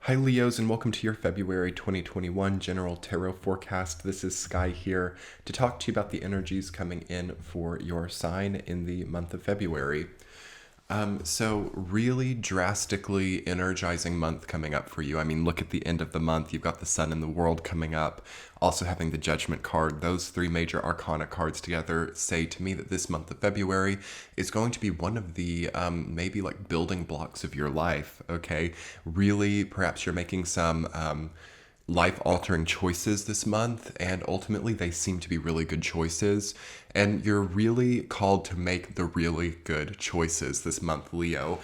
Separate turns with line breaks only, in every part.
Hi Leos, and welcome to your February 2021 General Tarot Forecast. This is Sky here to talk to you about the energies coming in for your sign in the month of February. So really drastically energizing month coming up for you. I mean, look at the end of the month. You've got the Sun and the World coming up, also having the Judgment card. Those three major arcana cards together say to me that this month of February is going to be one of the maybe like building blocks of your life, okay? Really, perhaps you're making some life-altering choices this month, and ultimately they seem to be really good choices, and you're really called to make the really good choices this month, Leo.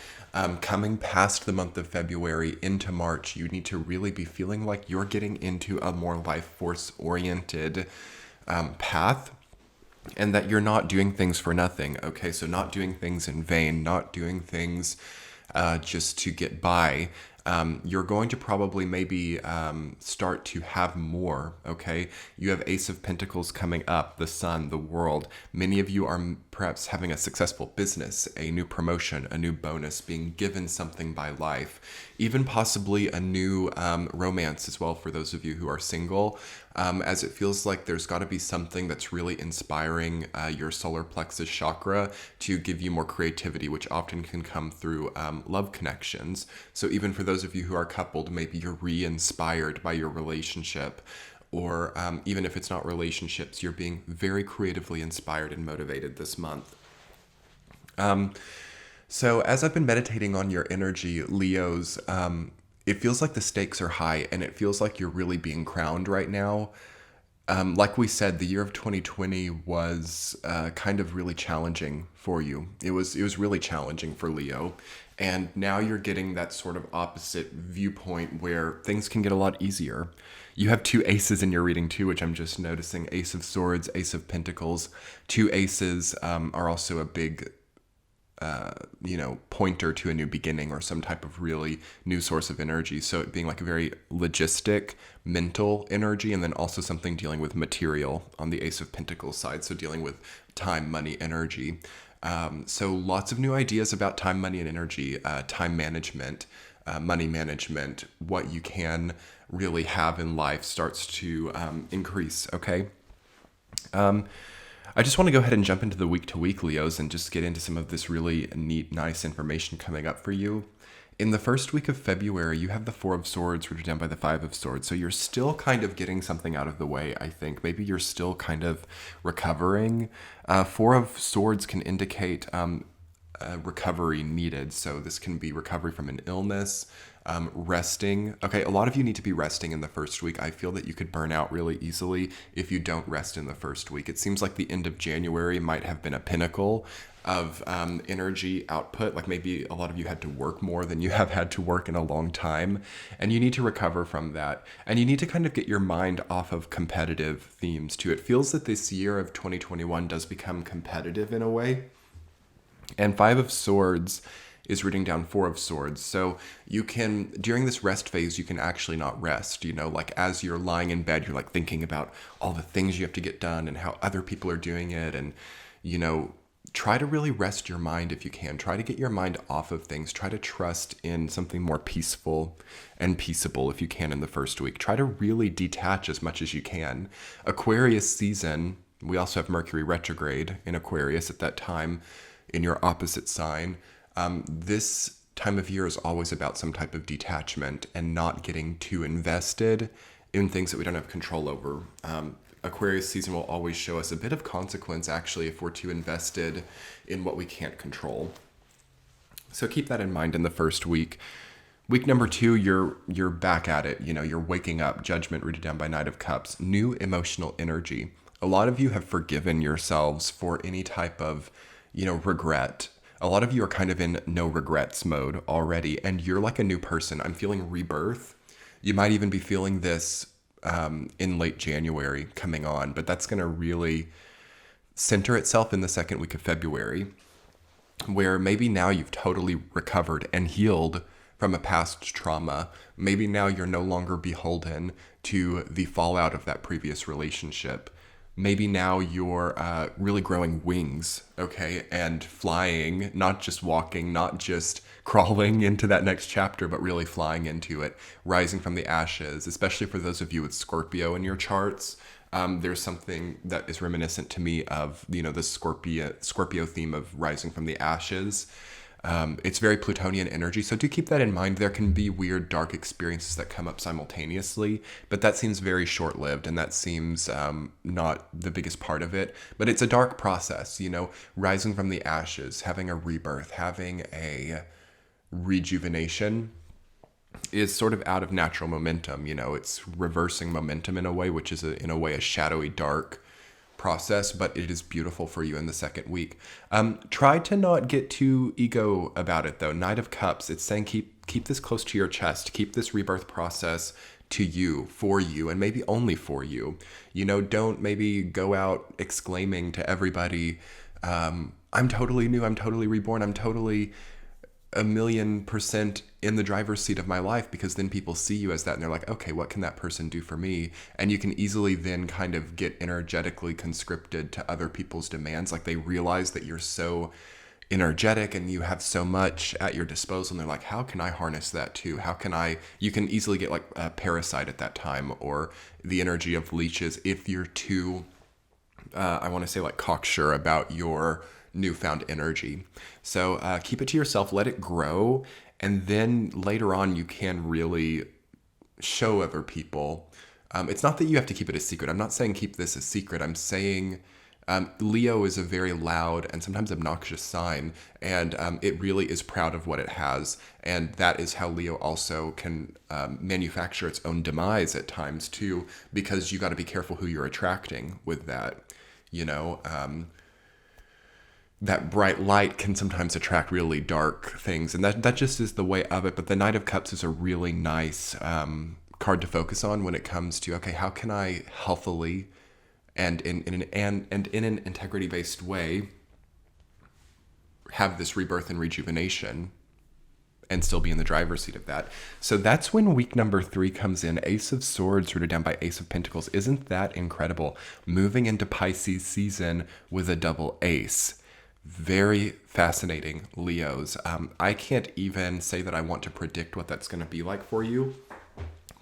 Coming past the month of February into March, you need to really be feeling like you're getting into a more life force oriented path, and that you're not doing things for nothing, okay? So not doing things in vain, not doing things just to get by. You're going to probably maybe start to have more, okay? You have Ace of Pentacles coming up, the Sun, the World. Many of you are perhaps having a successful business, a new promotion, a new bonus, being given something by life, even possibly a new romance as well for those of you who are single, as it feels like there's got to be something that's really inspiring your solar plexus chakra to give you more creativity, which often can come through love connections. So even for those of you who are coupled, maybe you're re-inspired by your relationship, or even if it's not relationships, you're being very creatively inspired and motivated this month. So as I've been meditating on your energy, Leos, it feels like the stakes are high, and it feels like you're really being crowned right now. Like we said, the year of 2020 was kind of really challenging for you. It was really challenging for Leo. And now you're getting that sort of opposite viewpoint where things can get a lot easier. You have two aces in your reading too, which I'm just noticing. Ace of Swords, Ace of Pentacles. Two aces are also a big pointer to a new beginning or some type of really new source of energy. So it being like a very logistic, mental energy, and then also something dealing with material on the Ace of Pentacles side. So dealing with time, money, energy. So lots of new ideas about time, money, and energy, time management, money management, what you can really have in life starts to increase, okay? I just want to go ahead and jump into the week-to-week, Leos, and just get into some of this really neat, nice information coming up for you. In the first week of February, you have the Four of Swords rooted down by the Five of Swords. So you're still kind of getting something out of the way, I think. Maybe you're still kind of recovering. Four of Swords can indicate recovery needed. So this can be recovery from an illness, resting. Okay, a lot of you need to be resting in the first week. I feel that you could burn out really easily if you don't rest in the first week. It seems like the end of January might have been a pinnacle of energy output. Like maybe a lot of you had to work more than you have had to work in a long time, and you need to recover from that. And you need to kind of get your mind off of competitive themes too. It feels that this year of 2021 does become competitive in a way. And Five of Swords is rooting down Four of Swords. So you can, during this rest phase, you can actually not rest. Like as you're lying in bed, you're like thinking about all the things you have to get done and how other people are doing it. And, try to really rest your mind if you can. Try to get your mind off of things. Try to trust in something more peaceful and peaceable if you can in the first week. Try to really detach as much as you can. Aquarius season, we also have Mercury retrograde in Aquarius at that time in your opposite sign. This time of year is always about some type of detachment and not getting too invested in things that we don't have control over. Aquarius season will always show us a bit of consequence, actually, if we're too invested in what we can't control. So keep that in mind in the first week. Week number 2, you're back at it. You're waking up. Judgment rooted down by Knight of Cups. New emotional energy. A lot of you have forgiven yourselves for any type of, regret. A lot of you are kind of in no regrets mode already, and you're like a new person. I'm feeling rebirth. You might even be feeling this in late January coming on, but that's going to really center itself in the second week of February, where maybe now you've totally recovered and healed from a past trauma. Maybe now you're no longer beholden to the fallout of that previous relationship. Maybe now you're really growing wings, okay, and flying, not just walking, not just crawling into that next chapter, but really flying into it, rising from the ashes, especially for those of you with Scorpio in your charts. There's something that is reminiscent to me of, the Scorpio theme of rising from the ashes. It's very Plutonian energy, so do keep that in mind. There can be weird, dark experiences that come up simultaneously, but that seems very short-lived, and that seems not the biggest part of it. But it's a dark process, rising from the ashes, having a rebirth, having a rejuvenation is sort of out of natural momentum. It's reversing momentum in a way, which is in a way a shadowy, dark process, but it is beautiful for you in the second week. Try to not get too ego about it though. Knight of Cups, it's saying keep this close to your chest, keep this rebirth process to you, for you, and maybe only for you. Don't maybe go out exclaiming to everybody, I'm totally new, I'm totally reborn, I'm totally 1,000,000% in the driver's seat of my life, because then people see you as that and they're like, okay, what can that person do for me? And you can easily then kind of get energetically conscripted to other people's demands. Like they realize that you're so energetic and you have so much at your disposal, and they're like, how can I harness that too? You can easily get like a parasite at that time, or the energy of leeches if you're too, I want to say like cocksure about your newfound energy. So keep it to yourself, let it grow, and then later on you can really show other people. It's not that you have to keep it a secret. I'm not saying keep this a secret. I'm saying Leo is a very loud and sometimes obnoxious sign, and it really is proud of what it has. And that is how Leo also can manufacture its own demise at times too, because you got to be careful who you're attracting with that. That bright light can sometimes attract really dark things, and that just is the way of it. But the Knight of Cups is a really nice card to focus on when it comes to, okay, how can I healthily and in an integrity-based way have this rebirth and rejuvenation and still be in the driver's seat of that. So that's when week number 3 comes in. Ace of Swords rooted down by Ace of Pentacles. Isn't that incredible? Moving into Pisces season with a double ace. Very fascinating, Leos. I can't even say that I want to predict what that's going to be like for you.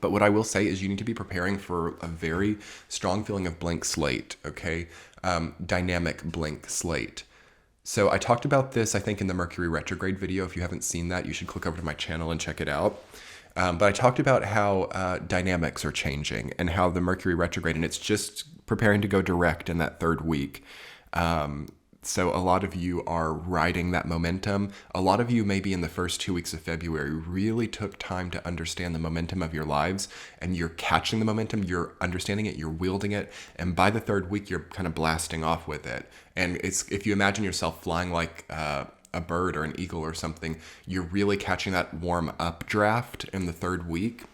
But what I will say is you need to be preparing for a very strong feeling of blank slate, okay? Dynamic blank slate. So I talked about this, I think, in the Mercury retrograde video. If you haven't seen that, you should click over to my channel and check it out. But I talked about how dynamics are changing and how the Mercury retrograde, and it's just preparing to go direct in that third week. So a lot of you are riding that momentum. A lot of you maybe in the first 2 weeks of February really took time to understand the momentum of your lives, and you're catching the momentum, you're understanding it, you're wielding it, and by the third week, you're kind of blasting off with it. And it's, if you imagine yourself flying like a bird or an eagle or something, you're really catching that warm up draft in the third week.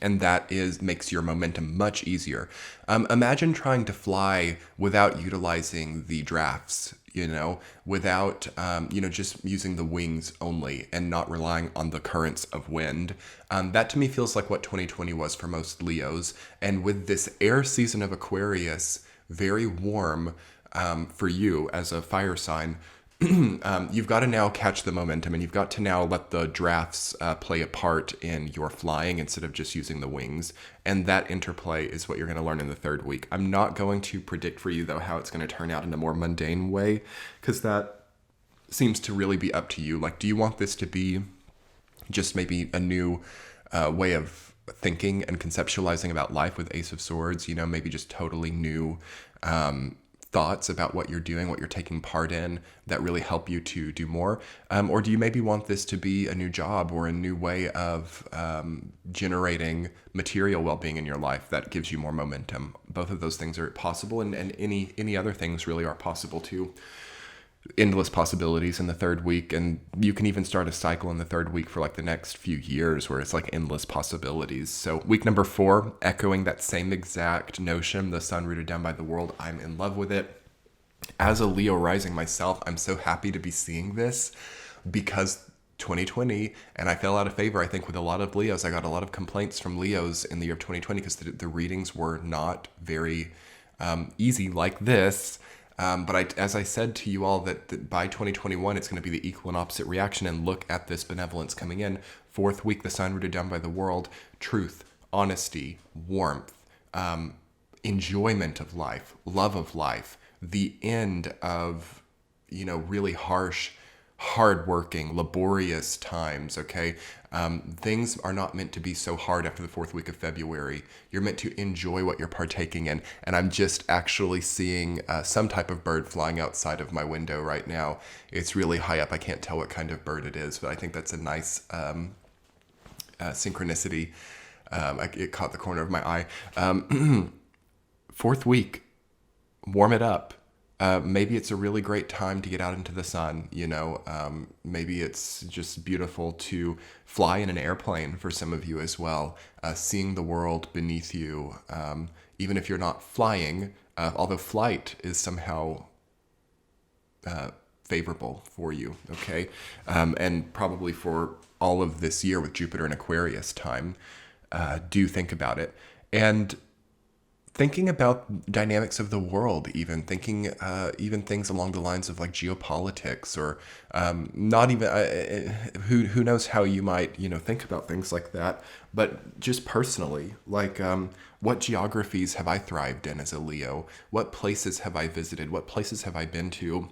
And that makes your momentum much easier. Imagine trying to fly without utilizing the drafts, without, just using the wings only and not relying on the currents of wind. That to me feels like what 2020 was for most Leos. And with this air season of Aquarius, very warm for you as a fire sign, you've got to now catch the momentum, and you've got to now let the drafts play a part in your flying instead of just using the wings. And that interplay is what you're going to learn in the third week. I'm not going to predict for you, though, how it's going to turn out in a more mundane way, because that seems to really be up to you. Like, do you want this to be just maybe a new way of thinking and conceptualizing about life with Ace of Swords? Maybe just totally new thoughts about what you're doing, what you're taking part in, that really help you to do more? Or do you maybe want this to be a new job or a new way of generating material well-being in your life that gives you more momentum? Both of those things are possible, and any other things really are possible too. Endless possibilities in the third week, and you can even start a cycle in the third week for like the next few years where it's like endless possibilities. So week number 4, echoing that same exact notion, the sun rooted down by the world, I'm in love with it. As a Leo rising myself, I'm so happy to be seeing this, because 2020, and I fell out of favor, I think, with a lot of Leos. I got a lot of complaints from Leos in the year of 2020 because the readings were not very easy like this. As I said to you all, that by 2021, it's going to be the equal and opposite reaction. And look at this benevolence coming in. Fourth week, the sign rooted down by the world, truth, honesty, warmth, enjoyment of life, love of life, the end of, really harsh, hardworking, laborious times, okay? Things are not meant to be so hard after the fourth week of February. You're meant to enjoy what you're partaking in. And I'm just actually seeing some type of bird flying outside of my window right now. It's really high up. I can't tell what kind of bird it is, but I think that's a nice synchronicity. It caught the corner of my eye. Fourth week, warm it up. Maybe it's a really great time to get out into the sun, maybe it's just beautiful to fly in an airplane for some of you as well, seeing the world beneath you, even if you're not flying, although flight is somehow favorable for you, okay? And probably for all of this year with Jupiter in Aquarius time, do think about it. And thinking about dynamics of the world, even thinking even things along the lines of like geopolitics, or not even who knows how you might think about things like that, but just personally, like what geographies have I thrived in as a Leo? What places have I visited? What places have I been to?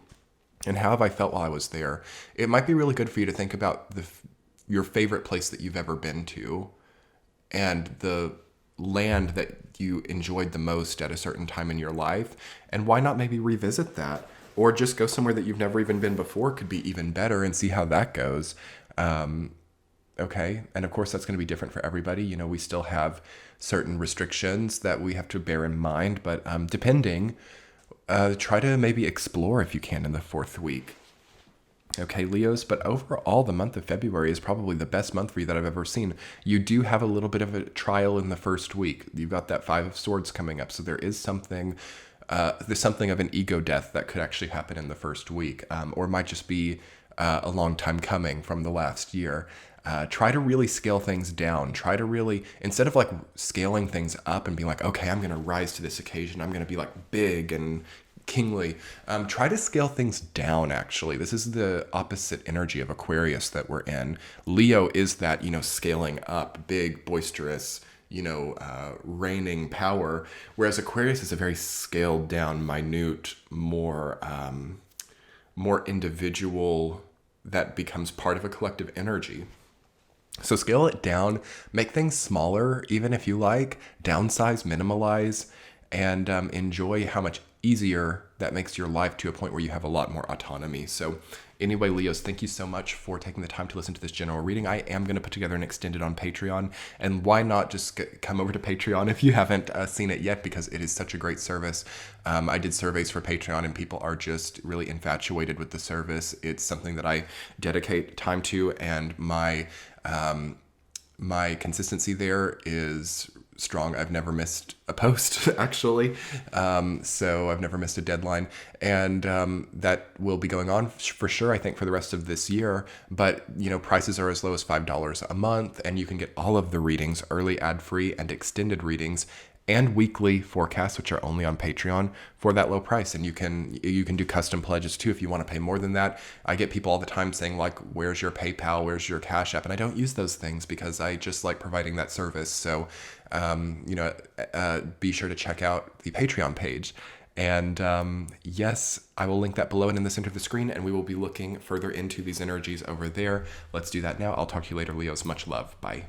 And how have I felt while I was there? It might be really good for you to think about your favorite place that you've ever been to, and the land that you enjoyed the most at a certain time in your life, and why not maybe revisit that, or just go somewhere that you've never even been before, could be even better, and see how that goes. Okay, and of course that's going to be different for everybody. We still have certain restrictions that we have to bear in mind, but depending, try to maybe explore if you can in the fourth week. Okay, Leos, but overall, the month of February is probably the best month for you that I've ever seen. You do have a little bit of a trial in the first week. You've got that Five of Swords coming up, so there is there's something of an ego death that could actually happen in the first week, or it might just be a long time coming from the last year. Try to really scale things down. Try to really, instead of like scaling things up and being like, okay, I'm going to rise to this occasion. I'm going to be like big and kingly. Try to scale things down, actually. This is the opposite energy of Aquarius that we're in. Leo is that, scaling up, big, boisterous, reigning power, whereas Aquarius is a very scaled down, minute, more individual, that becomes part of a collective energy. So scale it down, make things smaller, even if you like, downsize, minimalize, and enjoy how much easier that makes your life to a point where you have a lot more autonomy. So anyway, Leos, thank you so much for taking the time to listen to this general reading. I am going to put together an extended on Patreon, and why not just come over to Patreon if you haven't seen it yet, because it is such a great service. I did surveys for Patreon, and people are just really infatuated with the service. It's something that I dedicate time to, and my consistency there is strong. I've never missed a post, actually. So I've never missed a deadline. And that will be going on for sure, I think, for the rest of this year. But, prices are as low as $5 a month, and you can get all of the readings, early, ad-free, and extended readings, and weekly forecasts, which are only on Patreon, for that low price. And you can do custom pledges too if you want to pay more than that. I get people all the time saying like, where's your PayPal, where's your Cash App? And I don't use those things because I just like providing that service. So, be sure to check out the Patreon page. And yes, I will link that below and in the center of the screen, and we will be looking further into these energies over there. Let's do that now. I'll talk to you later, Leos. Much love. Bye.